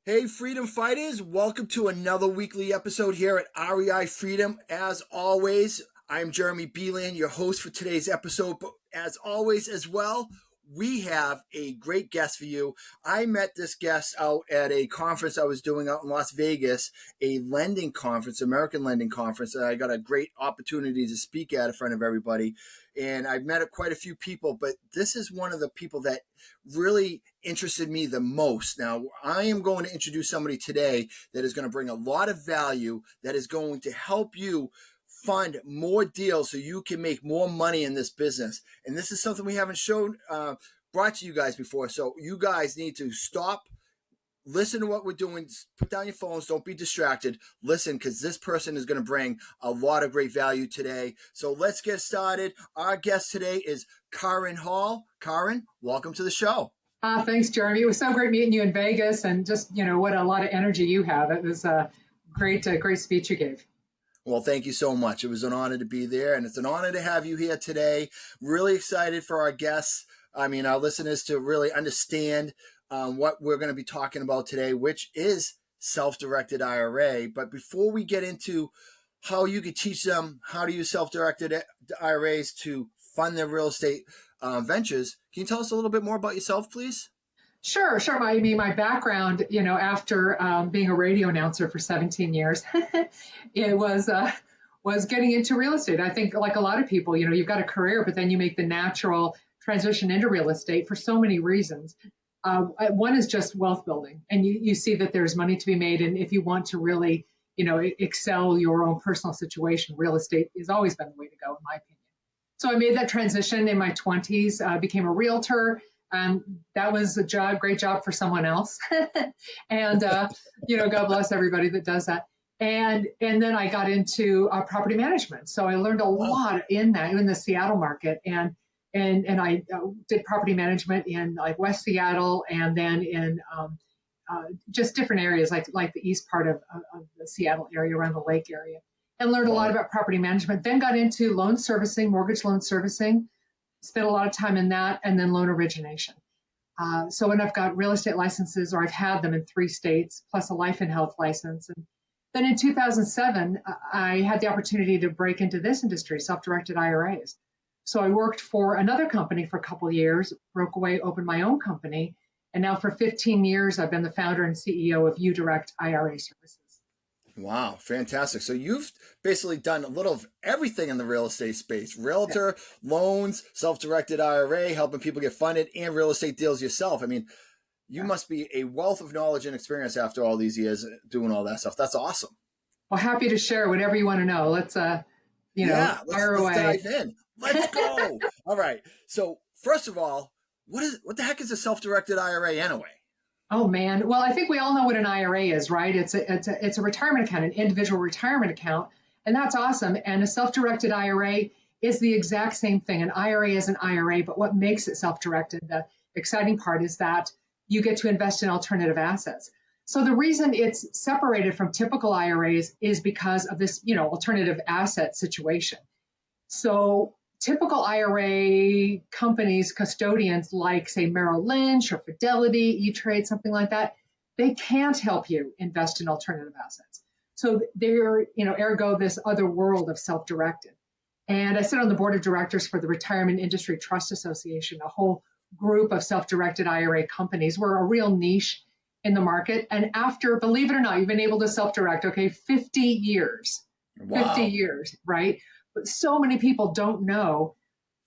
Hey, freedom fighters, welcome to another weekly episode here at REI Freedom. As always, I'm Jeremy Bieland, your host for today's episode. But as always, as well, we have a great guest for you. I met this guest out at a conference I was doing out in Las Vegas, a lending conference, American lending conference. And I got a great opportunity to speak at in front of everybody. And I've met quite a few people, but this is one of the people that really interested me the most. Now, I am going to introduce somebody today that is going to bring a lot of value, that is going to help you fund more deals so you can make more money in this business. And this is something we haven't brought to you guys before. So you guys need to stop, listen to what we're doing, put down your phones, don't be distracted, listen, because this person is going to bring a lot of great value today. So let's get started. Our guest today is Kaaren Hall. Kaaren, welcome to the show. Thanks, Jeremy. It was so great meeting you in Vegas, and just, what a lot of energy you have. It was a great speech you gave. Well, thank you so much. It was an honor to be there, and it's an honor to have you here today. Really excited for our guests, our listeners, to really understand what we're going to be talking about today, which is self-directed IRA. But before we get into how you could teach them how to use self-directed IRAs to fund their real estate ventures, can you tell us a little bit more about yourself, please? Sure. My background, after being a radio announcer for 17 years, it was getting into real estate. I think, like a lot of people, you've got a career, but then you make the natural transition into real estate for so many reasons. One is just wealth building, and you see that there's money to be made, and if you want to really, excel your own personal situation, real estate has always been the way to go, in my opinion. So I made that transition in my 20s, became a realtor. That was a great job for someone else. And, God bless everybody that does that. And then I got into property management. So I learned a lot in the Seattle market. And I did property management in like West Seattle, and then in just different areas like the east part of the Seattle area, around the lake area, and learned a lot about property management. Then got into loan servicing, mortgage loan servicing, spent a lot of time in that, and then loan origination. So when I've got real estate licenses, or I've had them in 3 states, plus a life and health license. And then in 2007, I had the opportunity to break into this industry, self-directed IRAs. So I worked for another company for a couple of years, broke away, opened my own company. And now for 15 years, I've been the founder and CEO of uDirect IRA Services. Wow, fantastic. So you've basically done a little of everything in the real estate space: realtor, loans, self-directed IRA, helping people get funded, and real estate deals yourself. You must be a wealth of knowledge and experience after all these years doing all that stuff. That's awesome. Well, happy to share whatever you want to know. Let's fire let's away. dive in. Let's go. All right. So first of all, what the heck is a self-directed IRA anyway? Oh man. Well, I think we all know what an IRA is, right? It's a retirement account, an individual retirement account, and that's awesome. And a self-directed IRA is the exact same thing. An IRA is an IRA, but what makes it self-directed, the exciting part, is that you get to invest in alternative assets. So the reason it's separated from typical IRAs is because of this, alternative asset situation. So typical IRA companies, custodians like, say, Merrill Lynch or Fidelity, E-Trade, something like that, they can't help you invest in alternative assets. So they're, ergo this other world of self-directed. And I sit on the board of directors for the Retirement Industry Trust Association, a whole group of self-directed IRA companies. We're a real niche in the market. And after, believe it or not, you've been able to self-direct, 50 years. Wow. 50 years, right? But so many people don't know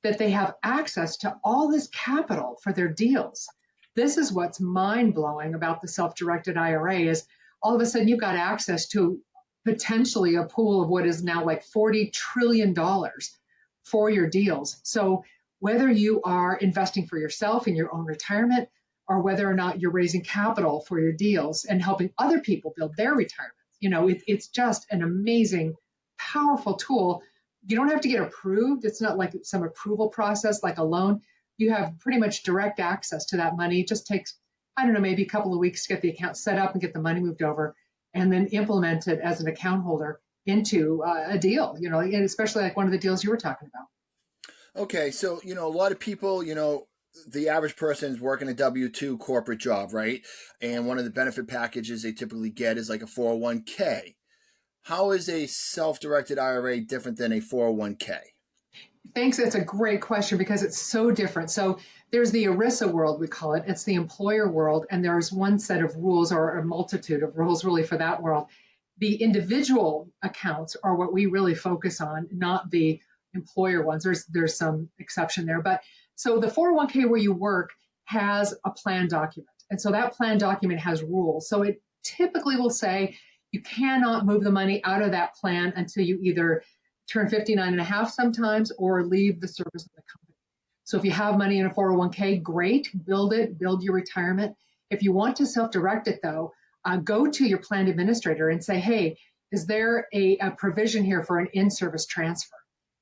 that they have access to all this capital for their deals. This is what's mind-blowing about the self-directed IRA, is all of a sudden you've got access to potentially a pool of what is now like $40 trillion for your deals. So whether you are investing for yourself in your own retirement, or whether or not you're raising capital for your deals and helping other people build their retirement, it's just an amazing, powerful tool. You don't have to get approved. It's not like some approval process like a loan. You have pretty much direct access to that money. It just takes, maybe a couple of weeks to get the account set up and get the money moved over, and then implement it as an account holder into a deal, and especially like one of the deals you were talking about. Okay, so, a lot of people, the average person is working a W-2 corporate job, right? And one of the benefit packages they typically get is like a 401k. How is a self-directed IRA different than a 401k? Thanks. That's a great question because it's so different. So there's the ERISA world, we call it. It's the employer world, and there's one set of rules or a multitude of rules really for that world. The individual accounts are what we really focus on, not the employer ones. There's some exception there. But so the 401k where you work has a plan document. And so that plan document has rules. So it typically will say you cannot move the money out of that plan until you either turn 59 and a half sometimes or leave the service of the company. So if you have money in a 401k, great, build it, build your retirement. If you want to self-direct it though, go to your plan administrator and say, hey, is there a provision here for an in-service transfer?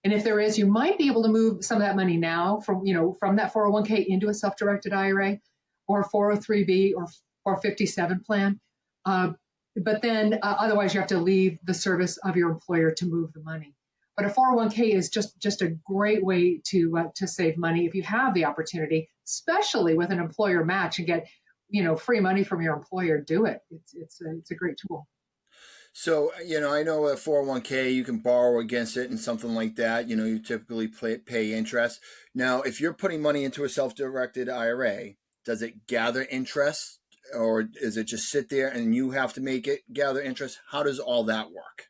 And if there is, you might be able to move some of that money now from that 401k into a self-directed IRA or 403b or 457 plan. But then otherwise you have to leave the service of your employer to move the money. But a 401k is just a great way to save money if you have the opportunity, especially with an employer match and get free money from your employer. Do it. It's a great tool. So, I know a 401k, you can borrow against it and something like that. You typically pay interest. Now, if you're putting money into a self-directed IRA, does it gather interest or is it just sit there and you have to make it gather interest? How does all that work?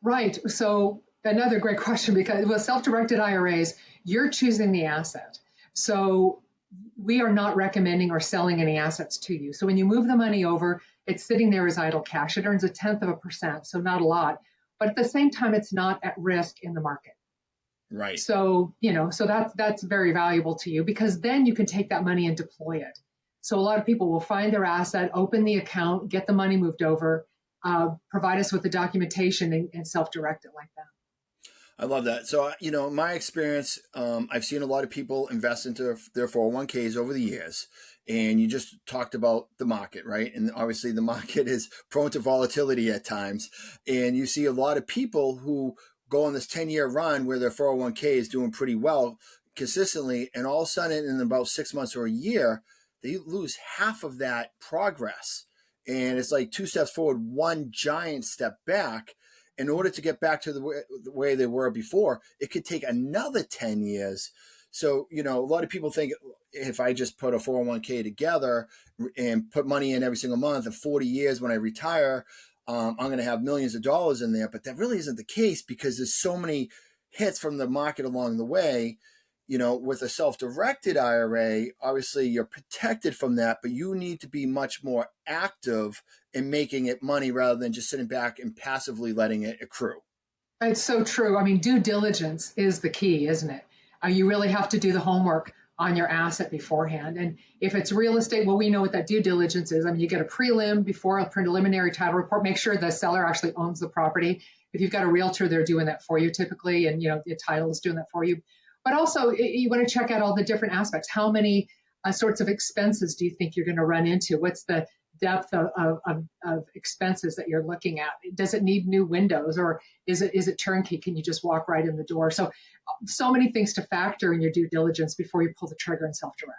Right. So another great question, because with self-directed IRAs, you're choosing the asset. So we are not recommending or selling any assets to you. So when you move the money over, it's sitting there as idle cash. It earns 0.1%, so not a lot. But at the same time, it's not at risk in the market. Right. So, that's very valuable to you because then you can take that money and deploy it. So a lot of people will find their asset, open the account, get the money moved over, provide us with the documentation and self-direct it like that. I love that. So, in my experience, I've seen a lot of people invest into their 401ks over the years. And you just talked about the market, right? And obviously the market is prone to volatility at times. And you see a lot of people who go on this 10-year run where their 401k is doing pretty well consistently. And all of a sudden, in about 6 months or a year, they lose half of that progress. And it's like 2 steps forward, one giant step back. In order to get back to the way they were before, it could take another 10 years. So, a lot of people think if I just put a 401k together and put money in every single month, in 40 years when I retire, I'm going to have millions of dollars in there. But that really isn't the case because there's so many hits from the market along the way. With a self-directed IRA, obviously you're protected from that, but you need to be much more active in making it money rather than just sitting back and passively letting it accrue. It's so true. I mean, due diligence is the key, isn't it? You really have to do the homework on your asset beforehand. And if it's real estate, well, we know what that due diligence is. I mean, you get a prelim before a preliminary title report. Make sure the seller actually owns the property. If you've got a realtor, they're doing that for you typically, and the title is doing that for you. But also, you want to check out all the different aspects. How many sorts of expenses do you think you're going to run into? What's the depth of expenses that you're looking at? Does it need new windows, or is it turnkey? Can you just walk right in the door? So many things to factor in your due diligence before you pull the trigger and self-direct.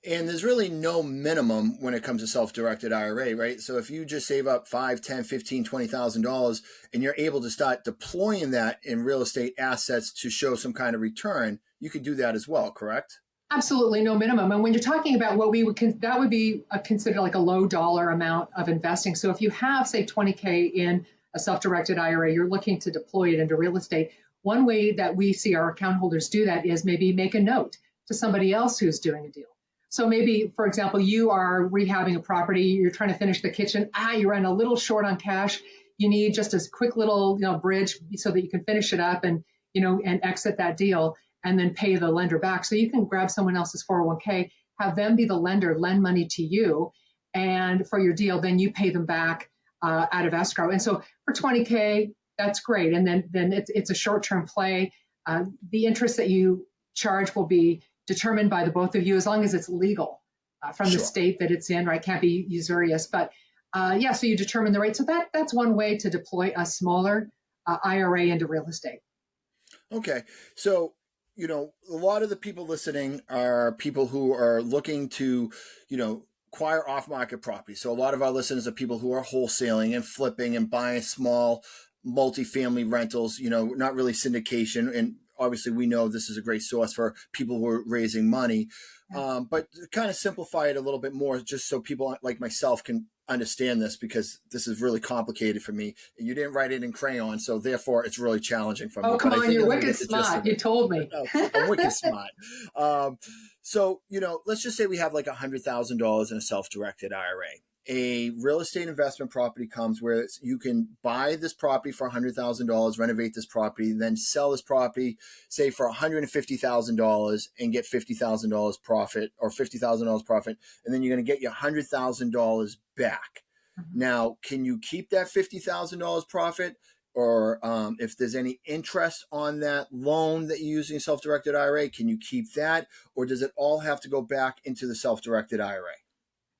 And there's really no minimum when it comes to self-directed IRA, right? So if you just save up $5, $10, $15, $20,000 and you're able to start deploying that in real estate assets to show some kind of return, you could do that as well, correct? Absolutely no minimum. And when you're talking about what we would, that would be considered like a low dollar amount of investing. So if you have, say, 20K in a self-directed IRA, you're looking to deploy it into real estate. One way that we see our account holders do that is maybe make a note to somebody else who's doing a deal. So maybe, for example, you are rehabbing a property, you're trying to finish the kitchen, you ran a little short on cash, you need just a quick little bridge so that you can finish it up and exit that deal and then pay the lender back. So you can grab someone else's 401k, have them be the lender, lend money to you, and for your deal, then you pay them back out of escrow. And so for 20K, that's great. And then it's a short-term play. The interest that you charge will be determined by the both of you as long as it's legal from the state that it's in, right? Can't be usurious. But so you determine the rate. So that's one way to deploy a smaller IRA into real estate. Okay. So, a lot of the people listening are people who are looking to, acquire off-market property. So a lot of our listeners are people who are wholesaling and flipping and buying small multifamily rentals, not really syndication. And obviously we know this is a great source for people who are raising money. But to kind of simplify it a little bit more, just so people like myself can understand this, because this is really complicated for me. You didn't write it in crayon, so therefore it's really challenging for me. Oh, come But I on, think you're I'm going to wicked get the gist smart. of You it. told me. I'm wicked smart. So, let's just say we have like $100,000 in a self-directed IRA. A real estate investment property comes where you can buy this property for $100,000, renovate this property, then sell this property, say for $150,000 and get $50,000 profit, or $50,000 profit, and then you're going to get your $100,000 back. Mm-hmm. Now, can you keep that $50,000 profit? Or if there's any interest on that loan that you're using self-directed IRA, can you keep that? Or does it all have to go back into the self-directed IRA?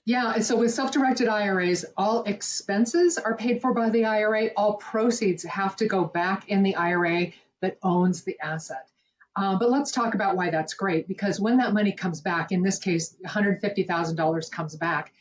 Yeah, and so with self-directed IRAs, all expenses are paid for by the IRA. All proceeds have to go back in the IRA that owns the asset. But let's talk about why that's great, because when that money comes back, in this case, $150,000 comes back,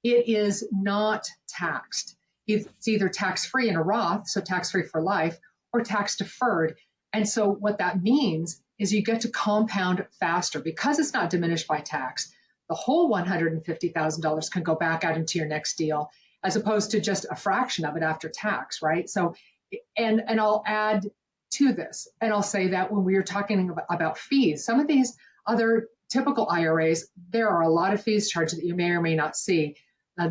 it is not taxed. It's either tax-free in a Roth, so tax-free for life, or tax-deferred. And so what that means is you get to compound faster because it's not diminished by tax. The whole $150,000 can go back out into your next deal, as opposed to just a fraction of it after tax, right? So, and I'll add to this, and I'll say that when we are talking about fees, some of these other typical IRAs, there are a lot of fees charged that you may or may not see.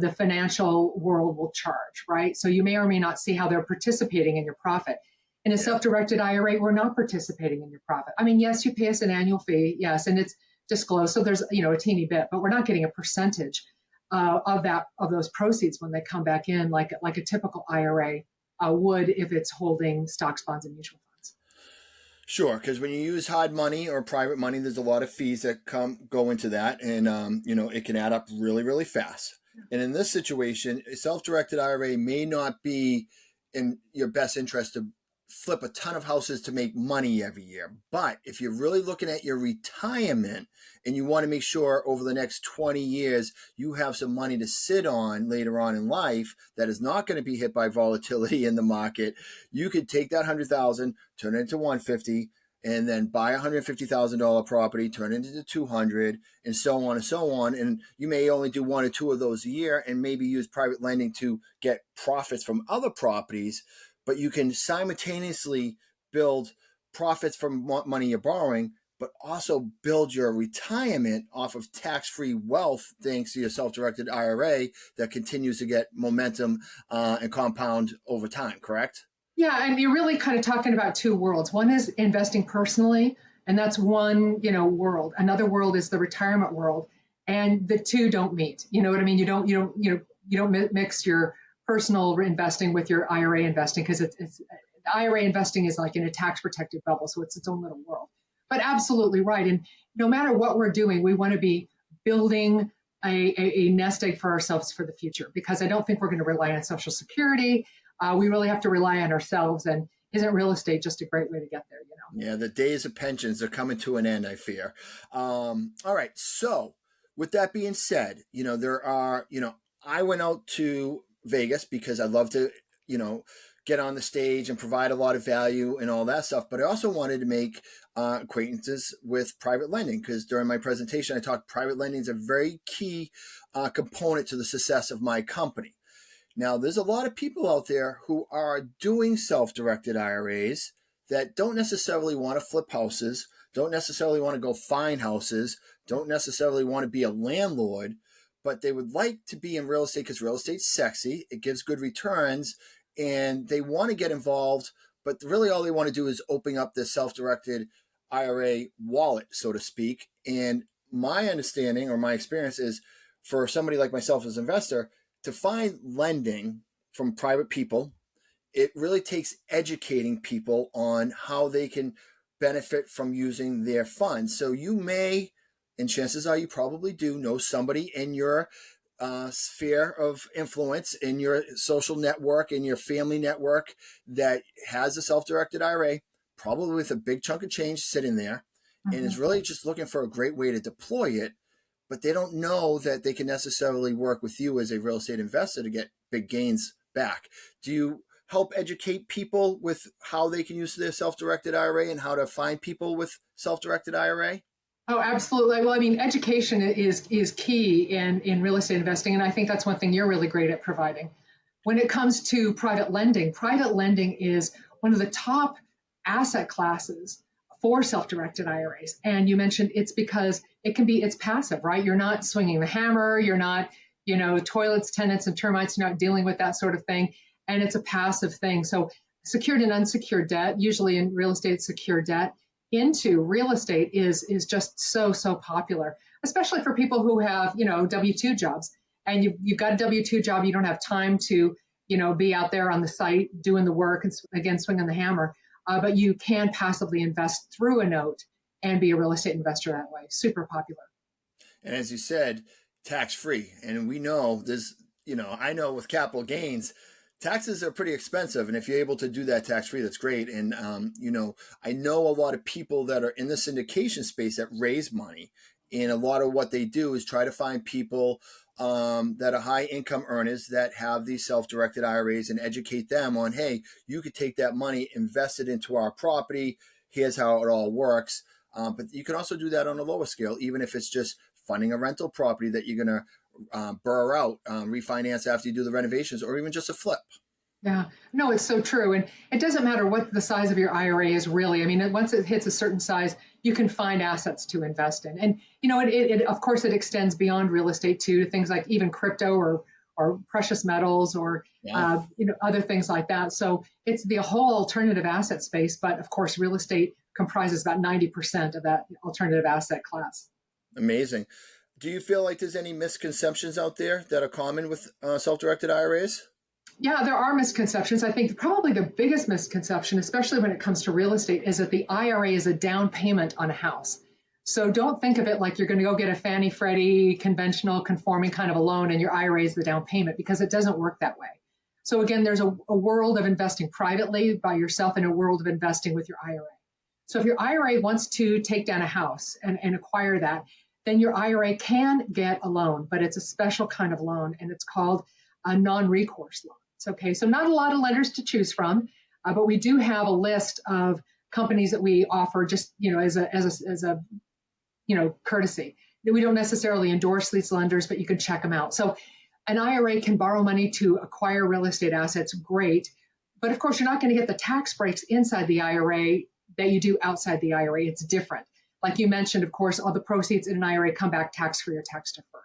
The financial world will charge, right? So you may or may not see how they're participating in your profit. In a self-directed IRA, we're not participating in your profit. I mean, yes, you pay us an annual fee, yes, and it's disclosed, so there's a teeny bit, but we're not getting a percentage of those proceeds when they come back in, like a typical IRA would if it's holding stocks, bonds, and mutual funds. Sure, because when you use hard money or private money, there's a lot of fees that go into that, and it can add up really, really fast. And in this situation, a self-directed IRA may not be in your best interest to flip a ton of houses to make money every year. But if you're really looking at your retirement and you want to make sure over the next 20 years you have some money to sit on later on in life that is not going to be hit by volatility in the market, you could take that 100,000, turn it into 150, and then buy a $150,000 property, turn it into 200, and so on and so on. And you may only do one or two of those a year, and maybe use private lending to get profits from other properties. But you can simultaneously build profits from money you're borrowing, but also build your retirement off of tax-free wealth thanks to your self-directed IRA that continues to get momentum and compound over time, correct? Yeah, and you're really kind of talking about two worlds. One is investing personally, and that's one, world. Another world is the retirement world, and the two don't meet. You know what I mean? You don't mix your personal investing with your IRA investing, because it's the IRA investing is like in a tax protected bubble, so it's its own little world. But absolutely right. And no matter what we're doing, we want to be building a nest egg for ourselves for the future, because I don't think we're going to rely on Social Security. We really have to rely on ourselves, and isn't real estate just a great way to get there? Yeah, the days of pensions are coming to an end, I fear. All right. So with that being said, there are, I went out to Vegas because I love to, get on the stage and provide a lot of value and all that stuff. But I also wanted to make acquaintances with private lending, because during my presentation, I talked private lending is a very key component to the success of my company. Now, there's a lot of people out there who are doing self-directed IRAs that don't necessarily want to flip houses, don't necessarily want to go find houses, don't necessarily want to be a landlord, but they would like to be in real estate because real estate's sexy, it gives good returns, and they want to get involved, but really all they want to do is open up this self-directed IRA wallet, so to speak. And my understanding or my experience is, for somebody like myself as an investor, to find lending from private people, it really takes educating people on how they can benefit from using their funds. So you may, and chances are you probably do, know somebody in your sphere of influence, in your social network, in your family network, that has a self-directed IRA, probably with a big chunk of change sitting there. and is really just looking for a great way to deploy it, but they don't know that they can necessarily work with you as a real estate investor to get big gains back. Do you help educate people with how they can use their self-directed IRA and how to find people with self-directed IRA? Oh, absolutely. Well, I mean, education is key in real estate investing, and I think that's one thing you're really great at providing. When it comes to private lending is one of the top asset classes for self-directed IRAs. And you mentioned it's because it's passive, right? You're not swinging the hammer, you're not, toilets, tenants, and termites, you're not dealing with that sort of thing. And it's a passive thing. So secured and unsecured debt, usually in real estate, secured debt into real estate is just so popular, especially for people who have, W-2 jobs. And you've got a W-2 job, you don't have time to, be out there on the site doing the work and, again, swinging the hammer. But you can passively invest through a note and be a real estate investor that way. Super popular. And as you said, tax-free. And we know there's, I know with capital gains, taxes are pretty expensive. And if you're able to do that tax-free, that's great. And, I know a lot of people that are in the syndication space that raise money. And a lot of what they do is try to find people that are high income earners that have these self-directed IRAs and educate them on, hey, you could take that money, invest it into our property. Here's how it all works. But you can also do that on a lower scale, even if it's just funding a rental property that you're going to burr out, refinance after you do the renovations, or even just a flip. Yeah, no, it's so true. And it doesn't matter what the size of your IRA is really. I mean, once it hits a certain size, you can find assets to invest in. And, of course, it extends beyond real estate too, to things like even crypto or precious metals or, other things like that. So it's the whole alternative asset space. But of course, real estate comprises about 90% of that alternative asset class. Amazing. Do you feel like there's any misconceptions out there that are common with self-directed IRAs? Yeah, there are misconceptions. I think probably the biggest misconception, especially when it comes to real estate, is that the IRA is a down payment on a house. So don't think of it like you're going to go get a Fannie Freddie conventional conforming kind of a loan and your IRA is the down payment, because it doesn't work that way. So again, there's a world of investing privately by yourself and a world of investing with your IRA. So if your IRA wants to take down a house and acquire that, then your IRA can get a loan, but it's a special kind of loan and it's called a non-recourse loan. It's okay. So not a lot of lenders to choose from, but we do have a list of companies that we offer just, as a courtesy. We don't necessarily endorse these lenders, but you can check them out. So an IRA can borrow money to acquire real estate assets. Great. But of course, you're not going to get the tax breaks inside the IRA that you do outside the IRA. It's different. Like you mentioned, of course, all the proceeds in an IRA come back tax-free or tax-deferred.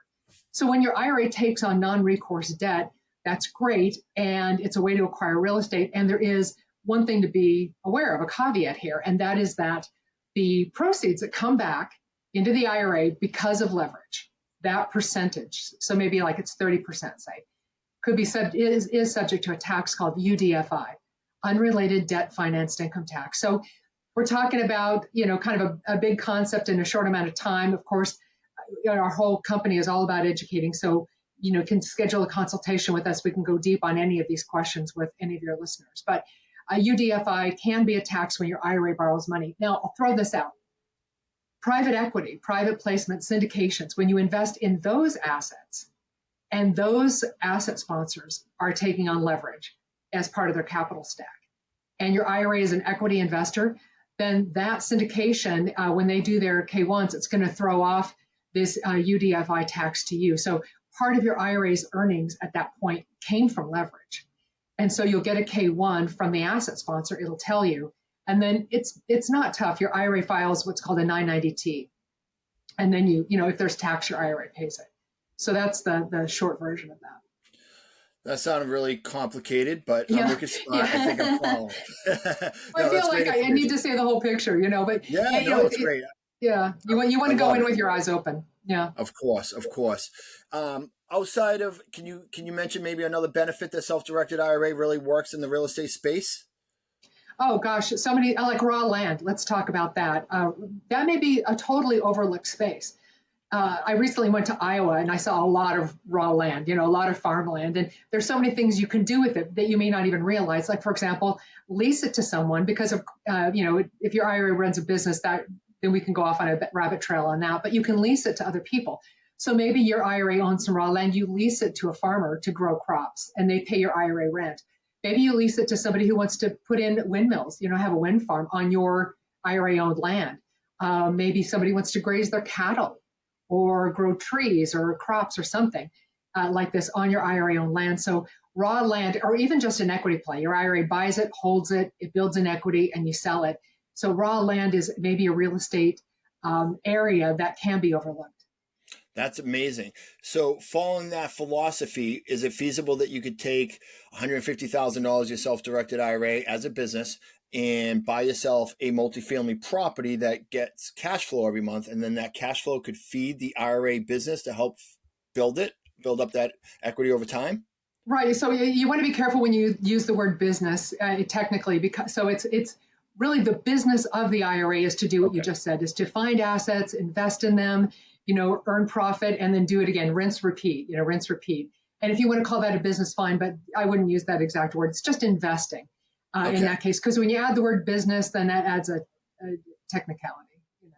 So when your IRA takes on non-recourse debt, that's great, and it's a way to acquire real estate. And there is one thing to be aware of, a caveat here, and that is that the proceeds that come back into the IRA because of leverage, that percentage, so maybe like it's 30%, say, could be is subject to a tax called UDFI, unrelated debt financed income tax. So we're talking about, kind of a big concept in a short amount of time. Of course, our whole company is all about educating. So can schedule a consultation with us. We can go deep on any of these questions with any of your listeners. But UDFI can be a tax when your IRA borrows money. Now, I'll throw this out. Private equity, private placement, syndications, when you invest in those assets, and those asset sponsors are taking on leverage as part of their capital stack, and your IRA is an equity investor, then that syndication, when they do their K-1s, it's going to throw off this UDFI tax to you. So part of your IRA's earnings at that point came from leverage. And so you'll get a K-1 from the asset sponsor, it'll tell you. And then it's not tough. Your IRA files what's called a 990T. And then if there's tax, your IRA pays it. So that's the short version of that. That sounded really complicated, but yeah. I think I'm following. I feel like I need to see the whole picture, but it's great. Yeah, you want to go in with your eyes open. Yeah. Of course. Outside of, can you mention maybe another benefit that self-directed IRA really works in the real estate space? Oh gosh, so many, like raw land. Let's talk about that. That may be a totally overlooked space. I recently went to Iowa and I saw a lot of raw land, a lot of farmland, and there's so many things you can do with it that you may not even realize. Like, for example, lease it to someone because of, if your IRA runs a business, that then we can go off on a rabbit trail on that. But you can lease it to other people. So maybe your IRA owns some raw land, you lease it to a farmer to grow crops, and they pay your IRA rent. Maybe you lease it to somebody who wants to put in windmills, have a wind farm on your IRA-owned land. Maybe somebody wants to graze their cattle or grow trees or crops or something like this on your IRA-owned land. So raw land, or even just an equity play, your IRA buys it, holds it, it builds an equity, and you sell it. So raw land is maybe a real estate area that can be overlooked. That's amazing. So following that philosophy, is it feasible that you could take $150,000 your self-directed IRA as a business and buy yourself a multifamily property that gets cash flow every month, and then that cash flow could feed the IRA business to help build up that equity over time? Right. So you want to be careful when you use the word business technically, because it's really the business of the IRA is to do what you just said, is to find assets, invest in them, earn profit, and then do it again, rinse, repeat. And if you want to call that a business, fine, but I wouldn't use that exact word. It's just investing in that case, because when you add the word business, then that adds a technicality.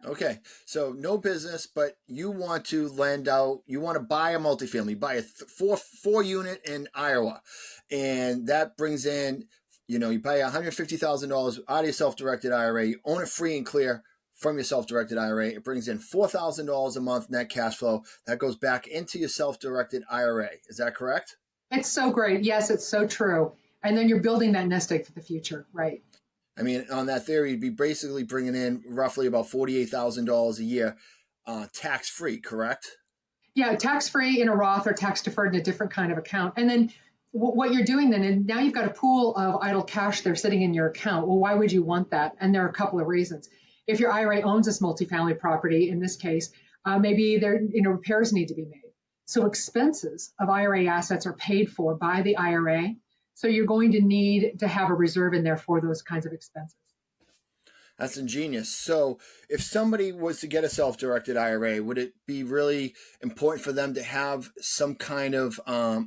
Okay, so no business, but you want to lend out, you want to buy a multifamily, buy a four unit in Iowa, and that brings in, you buy $150,000 out of your self-directed IRA, you own it free and clear from your self-directed IRA. It brings in $4,000 a month net cash flow that goes back into your self-directed IRA. Is that correct? It's so great. Yes, it's so true. And then you're building that nest egg for the future, right? I mean, on that theory, you'd be basically bringing in roughly about $48,000 a year tax-free, correct? Yeah, tax-free in a Roth or tax-deferred in a different kind of account. And then what you're doing then, and now you've got a pool of idle cash there sitting in your account. Well, why would you want that? And there are a couple of reasons. If your IRA owns this multifamily property, in this case, maybe there repairs need to be made. So expenses of IRA assets are paid for by the IRA. So you're going to need to have a reserve in there for those kinds of expenses. That's ingenious. So if somebody was to get a self-directed IRA, would it be really important for them to have some kind of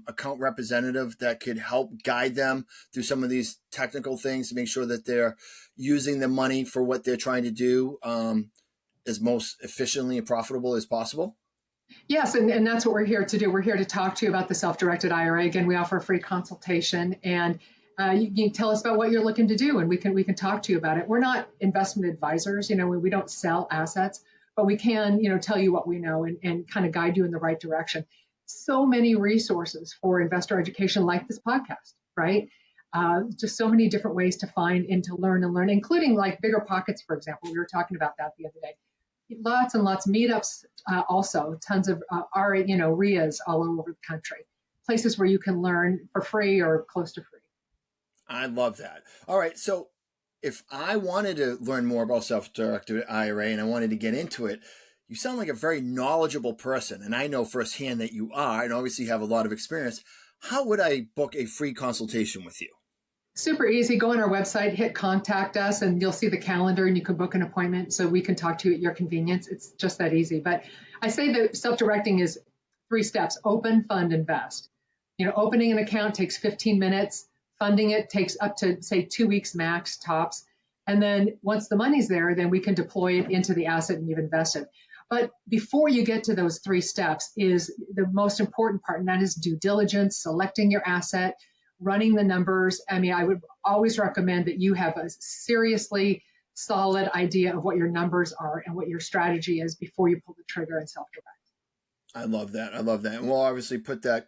account representative that could help guide them through some of these technical things to make sure that they're using the money for what they're trying to do as most efficiently and profitable as possible? Yes, and that's what we're here to do. We're here to talk to you about the self-directed IRA. Again, we offer a free consultation, and you can tell us about what you're looking to do, and we can talk to you about it. We're not investment advisors, we don't sell assets, but we can, tell you what we know and kind of guide you in the right direction. So many resources for investor education, like this podcast, right? Just so many different ways to find and to learn, including like Bigger Pockets, for example. We were talking about that the other day. Lots and lots of meetups, also tons of REIs all over the country, places where you can learn for free or close to free. I love that. All right. So if I wanted to learn more about self-directed IRA and I wanted to get into it, you sound like a very knowledgeable person. And I know firsthand that you are, and obviously have a lot of experience. How would I book a free consultation with you? Super easy. Go on our website, hit contact us, and you'll see the calendar and you can book an appointment so we can talk to you at your convenience. It's just that easy. But I say that self-directing is 3 steps: open, fund, invest. Opening an account takes 15 minutes. Funding it takes up to, say, 2 weeks max, tops. And then once the money's there, then we can deploy it into the asset and you've invested. But before you get to those 3 steps is the most important part, and that is due diligence, selecting your asset, running the numbers. I mean, I would always recommend that you have a seriously solid idea of what your numbers are and what your strategy is before you pull the trigger and self-direct. I love that. And we'll obviously put that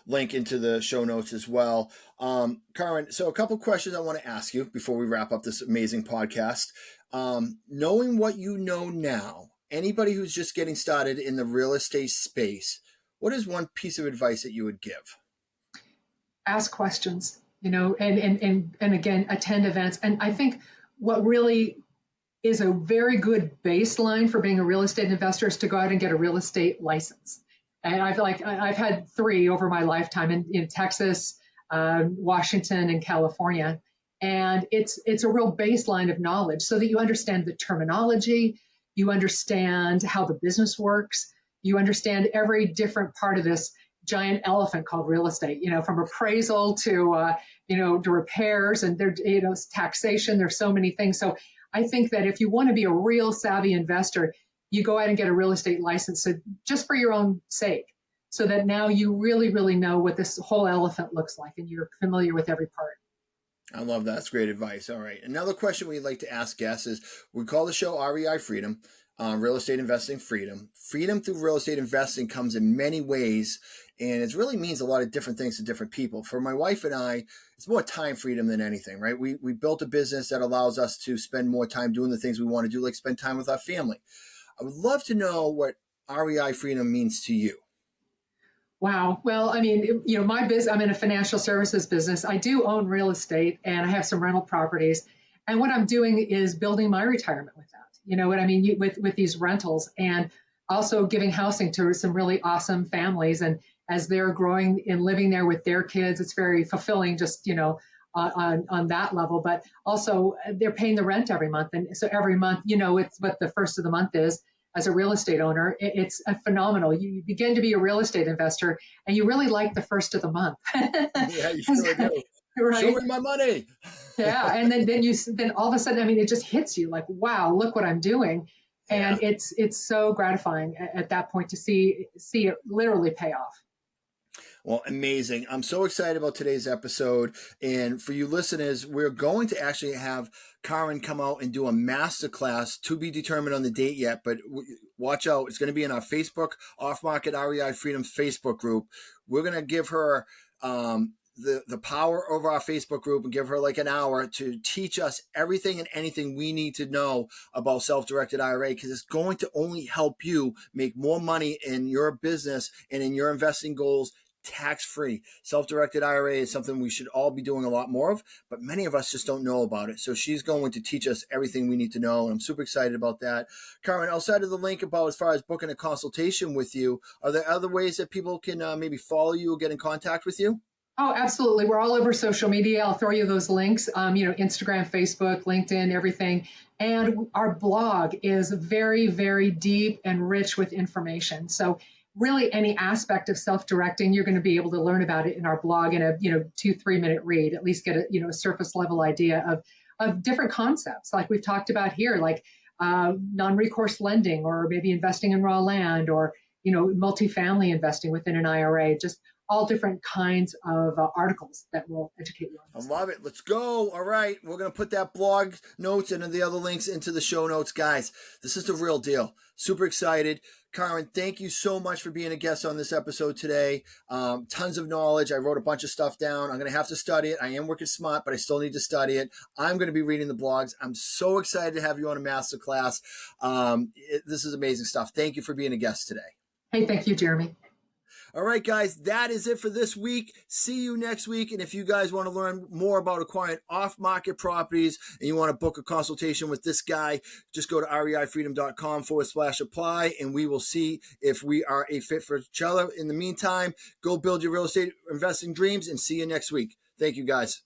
link into the show notes as well. Kaaren, so a couple questions I want to ask you before we wrap up this amazing podcast. Knowing what you know now, anybody who's just getting started in the real estate space, what is one piece of advice that you would give? Ask questions, and again, attend events. And I think what really is a very good baseline for being a real estate investor is to go out and get a real estate license. And I've had 3 over my lifetime in Texas, Washington, and California. And it's a real baseline of knowledge so that you understand the terminology, you understand how the business works, you understand every different part of this giant elephant called real estate, from appraisal to, to repairs and taxation. There's so many things. So I think that if you want to be a real savvy investor, you go out and get a real estate license, so just for your own sake, so that now you really, really know what this whole elephant looks like and you're familiar with every part. I love that. That's great advice. All right. Another question we'd like to ask guests is, we call the show REI Freedom, Real Estate Investing Freedom. Freedom through real estate investing comes in many ways, and it really means a lot of different things to different people. For my wife and I, it's more time freedom than anything, right? We built a business that allows us to spend more time doing the things we want to do, like spend time with our family. I would love to know what REI Freedom means to you. Wow. Well, I mean, my business, I'm in a financial services business. I do own real estate and I have some rental properties. And what I'm doing is building my retirement with that. You know what I mean? With these rentals, and also giving housing to some really awesome families. And as they're growing and living there with their kids, it's very fulfilling just, on that level. But also they're paying the rent every month. And so every month, it's what the first of the month is. As a real estate owner, it's a phenomenal. You begin to be a real estate investor, and you really like the first of the month. Yeah, you sure do. Right? Show me my money. Yeah, and then all of a sudden, I mean, it just hits you like, wow, look what I'm doing, and Yeah. it's so gratifying at that point to see it literally pay off. Well, amazing. I'm so excited about today's episode. And for you listeners, we're going to actually have Kaaren come out and do a masterclass, to be determined on the date yet, but watch out. It's going to be in our Facebook Off Market REI Freedom Facebook group. We're going to give her the power over our Facebook group and give her like an hour to teach us everything and anything we need to know about self-directed IRA, because it's going to only help you make more money in your business and in your investing goals tax-free. Self-directed IRA is something we should all be doing a lot more of, but many of us just don't know about it. So she's going to teach us everything we need to know, and I'm super excited about that. Kaaren, outside of the link about as far as booking a consultation with you, are there other ways that people can maybe follow you or get in contact with you? Oh, absolutely. We're all over social media. I'll throw you those links, Instagram, Facebook, LinkedIn, everything. And our blog is very, very deep and rich with information. So really any aspect of self-directing, you're going to be able to learn about it in our blog in a 2-3 minute read, at least get a surface level idea of different concepts like we've talked about here, like non-recourse lending, or maybe investing in raw land, or multifamily investing within an IRA, just all different kinds of articles that will educate you on I this. love it. Let's go. All right. We're going to put that blog notes and the other links into the show notes. Guys, this is the real deal. Super excited. Kaaren, thank you so much for being a guest on this episode today. Tons of knowledge. I wrote a bunch of stuff down. I'm going to have to study it. I am working smart, but I still need to study it. I'm going to be reading the blogs. I'm so excited to have you on a masterclass. This is amazing stuff. Thank you for being a guest today. Hey, thank you, Jeremy. All right, guys, that is it for this week. See you next week. And if you guys want to learn more about acquiring off-market properties and you want to book a consultation with this guy, just go to reifreedom.com/apply, and we will see if we are a fit for each other. In the meantime, go build your real estate investing dreams, and see you next week. Thank you, guys.